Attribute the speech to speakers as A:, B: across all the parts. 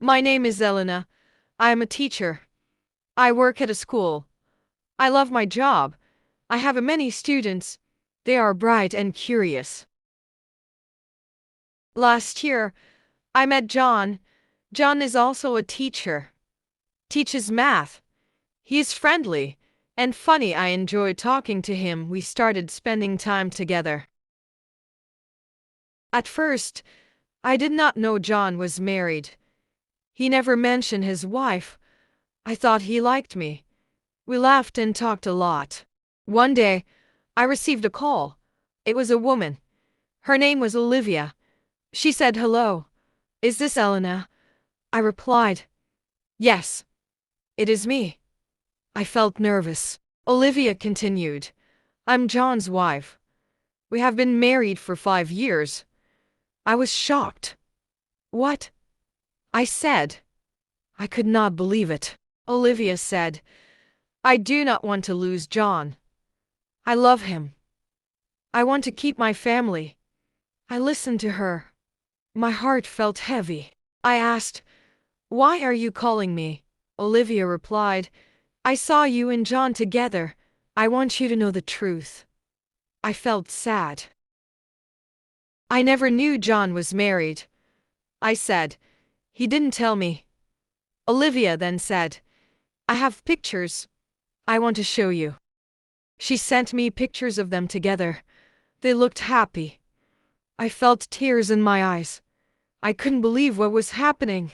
A: My name is Elena. I am a teacher. I work at a school. I love my job. I have many students. They are bright and curious. Last year, I met John. John is also a teacher. Teaches math. He is friendly and funny. I enjoy talking to him. We started spending time together. At first, I did not know John was married. He never mentioned his wife. I thought he liked me. We laughed and talked a lot. One day, I received a call. It was a woman. Her name was Olivia. She said hello. Is this Elena? I replied, yes, it is me. I felt nervous. Olivia continued, I'm John's wife. We have been married for 5 years. I was shocked. What? I said. I could not believe it. Olivia said, I do not want to lose John. I love him. I want to keep my family. I listened to her. My heart felt heavy. I asked, why are you calling me? Olivia replied, I saw you and John together. I want you to know the truth. I felt sad. I never knew John was married. I said, he didn't tell me. Olivia then said, I have pictures. I want to show you. She sent me pictures of them together. They looked happy. I felt tears in my eyes. I couldn't believe what was happening.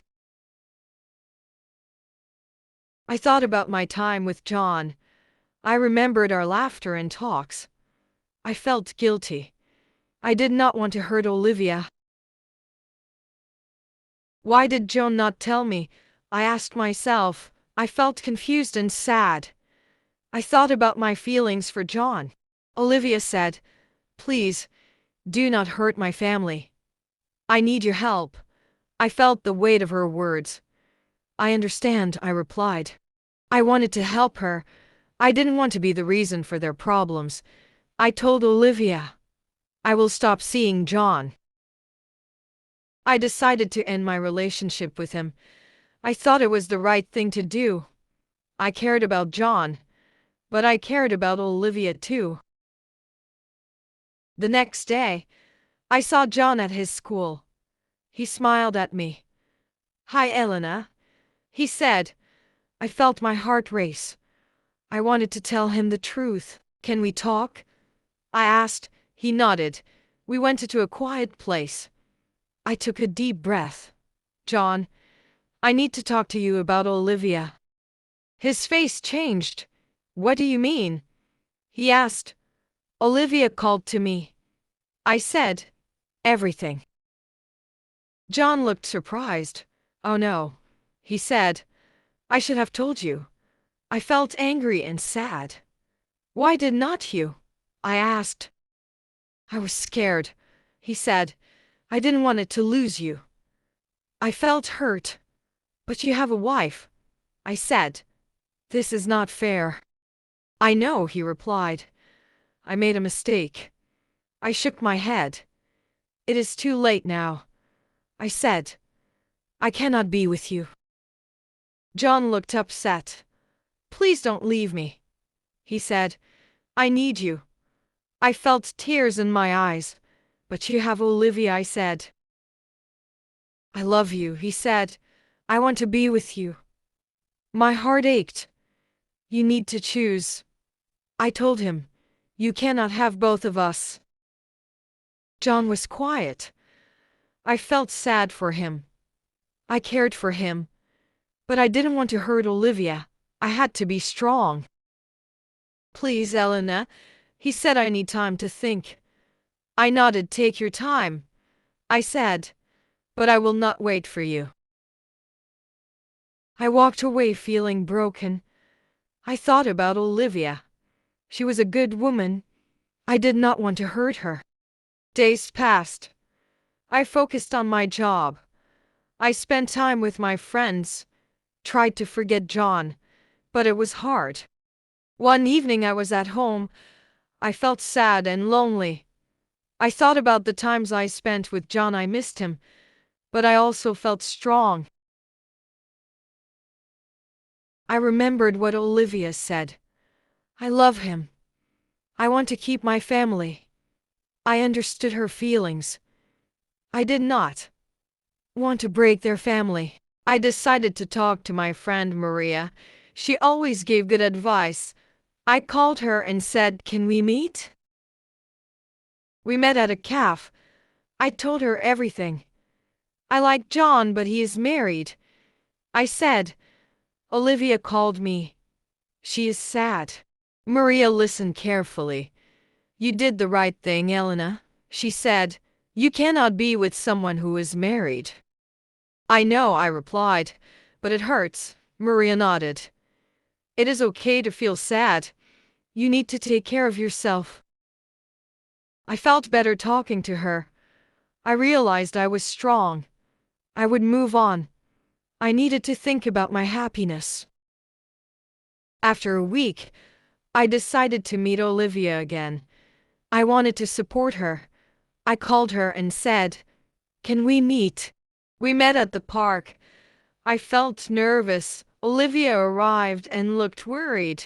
A: I thought about my time with John. I remembered our laughter and talks. I felt guilty. I did not want to hurt Olivia. Why did John not tell me? I asked myself. I felt confused and sad. I thought about my feelings for John. Olivia said, please, do not hurt my family. I need your help. I felt the weight of her words. I understand, I replied. I wanted to help her. I didn't want to be the reason for their problems. I told Olivia, I will stop seeing John. I decided to end my relationship with him. I thought it was the right thing to do. I cared about John, but I cared about Olivia too. The next day, I saw John at his school. He smiled at me. Hi, Elena, he said. I felt my heart race. I wanted to tell him the truth. Can we talk? I asked. He nodded. We went to a quiet place. I took a deep breath. John, I need to talk to you about Olivia. His face changed. What do you mean? He asked. Olivia called to me. I said, everything. John looked surprised. Oh no, he said. I should have told you. I felt angry and sad. Why did not you? I asked. I was scared, he said. I didn't want it to lose you. I felt hurt. But you have a wife, I said. This is not fair. I know, he replied. I made a mistake. I shook my head. It is too late now, I said. I cannot be with you. John looked upset. Please don't leave me, he said. I need you. I felt tears in my eyes. But you have Olivia, I said. I love you, he said. I want to be with you. My heart ached. You need to choose. I told him, you cannot have both of us. John was quiet. I felt sad for him. I cared for him. But I didn't want to hurt Olivia. I had to be strong. Please, Elena, he said, I need time to think. I nodded. Take your time, I said, but I will not wait for you. I walked away feeling broken. I thought about Olivia. She was a good woman. I did not want to hurt her. Days passed. I focused on my job. I spent time with my friends, tried to forget John, but it was hard. One evening I was at home. I felt sad and lonely. I thought about the times I spent with John. I missed him, but I also felt strong. I remembered what Olivia said. I love him. I want to keep my family. I understood her feelings. I did not want to break their family. I decided to talk to my friend Maria. She always gave good advice. I called her and said, "Can we meet?" We met at a cafe. I told her everything. I like John, but he is married, I said. Olivia called me. She is sad. Maria listened carefully. "You did the right thing, Elena," she said. "You cannot be with someone who is married." "I know," I replied, "but it hurts." Maria nodded. "It is okay to feel sad. You need to take care of yourself." I felt better talking to her. I realized I was strong. I would move on. I needed to think about my happiness. After a week, I decided to meet Olivia again. I wanted to support her. I called her and said, "Can we meet?" We met at the park. I felt nervous. Olivia arrived and looked worried.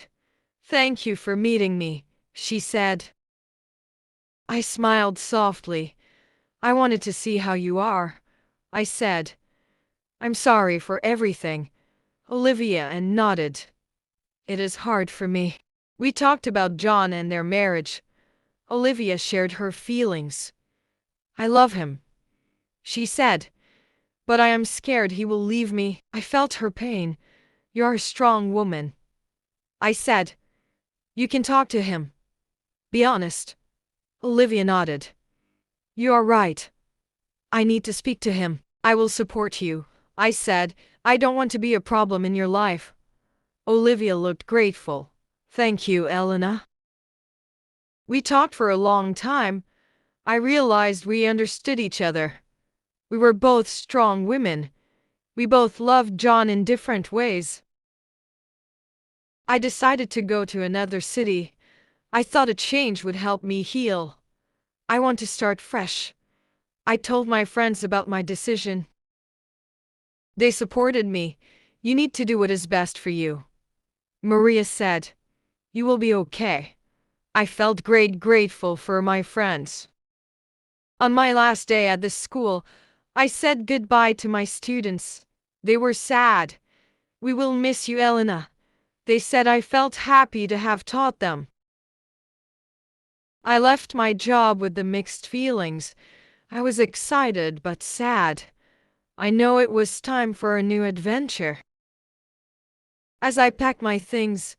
A: "Thank you for meeting me," she said. I smiled softly. "I wanted to see how you are," I said. "I'm sorry for everything." Olivia and nodded. "It is hard for me." We talked about John and their marriage. Olivia shared her feelings. "I love him," she said, "but I am scared he will leave me." I felt her pain. "You're a strong woman," I said. "You can talk to him. Be honest." Olivia nodded. "You are right. I need to speak to him." "I will support you," I said. "I don't want to be a problem in your life." Olivia looked grateful. "Thank you, Elena." We talked for a long time. I realized we understood each other. We were both strong women. We both loved John in different ways. I decided to go to another city. I thought a change would help me heal. I want to start fresh. I told my friends about my decision. They supported me. "You need to do what is best for you," Maria said. "You will be okay." I felt grateful for my friends. On my last day at the school, I said goodbye to my students. They were sad. "We will miss you, Elena," they said. I felt happy to have taught them. I left my job with the mixed feelings. I was excited but sad. I know it was time for a new adventure. As I packed my things,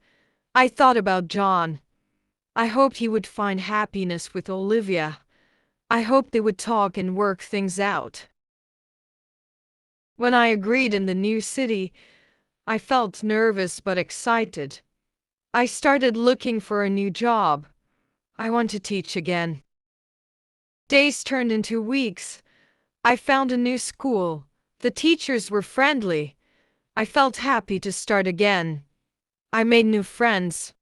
A: I thought about John. I hoped he would find happiness with Olivia. I hoped they would talk and work things out. When I agreed in the new city, I felt nervous but excited. I started looking for a new job. I want to teach again. Days turned into weeks. I found a new school. The teachers were friendly. I felt happy to start again. I made new friends.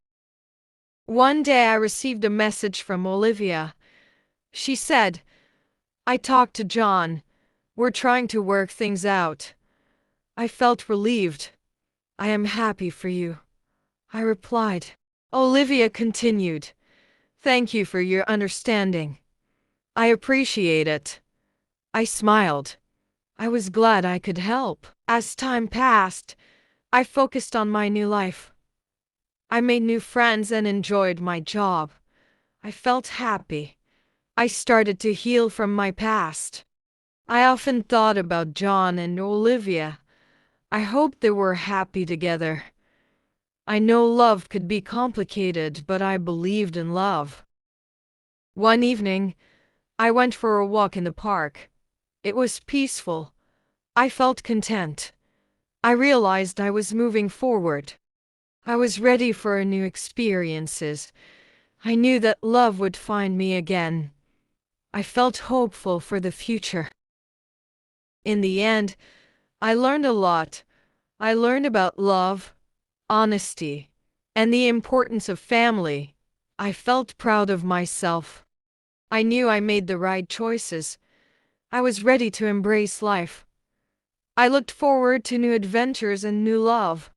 A: One day I received a message from Olivia. She said, "I talked to John. We're trying to work things out." I felt relieved. "I am happy for you," I replied. Olivia continued, "Thank you for your understanding. I appreciate it." I smiled. I was glad I could help. As time passed, I focused on my new life. I made new friends and enjoyed my job. I felt happy. I started to heal from my past. I often thought about John and Olivia. I hoped they were happy together. I know love could be complicated, but I believed in love. One evening, I went for a walk in the park. It was peaceful. I felt content. I realized I was moving forward. I was ready for new experiences. I knew that love would find me again. I felt hopeful for the future. In the end, I learned a lot. I learned about love, honesty, and the importance of family. I felt proud of myself. I knew I made the right choices. I was ready to embrace life. I looked forward to new adventures and new love.